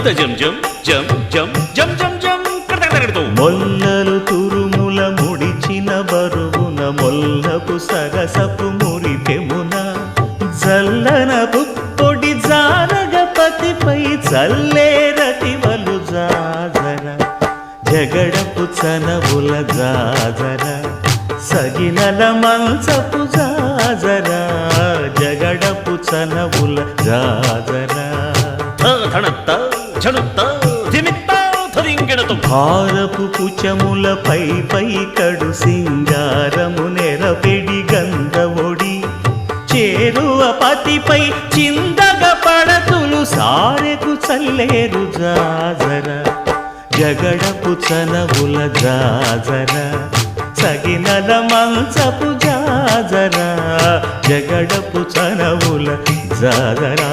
జం జం జం జం జం జం జం కడతగడతో మొల్లలు తురుముల ముడిచిన బరువున మొల్లపు సరసపు మురిపెమున జల్లన పుప్పొడి జారగపతిపై చల్లేరతివలు జాజర జగడపు చనవుల జాజర సగినల మంచపు జాజర జగడపు చనవుల జాజర ధనత్త ఝనుత్త ధిమిత్త ధరింగిణతో భారపు పుచములపై పై కడు సింగారము నెరపెడి గంధవొడి చేరువ పతిపై చిందగ పడతులు సారెకు చల్లేరు జాజర జగడపు చనవుల జాజర సగినల మంచపు జాజర జగడపు చనవుల జాజరా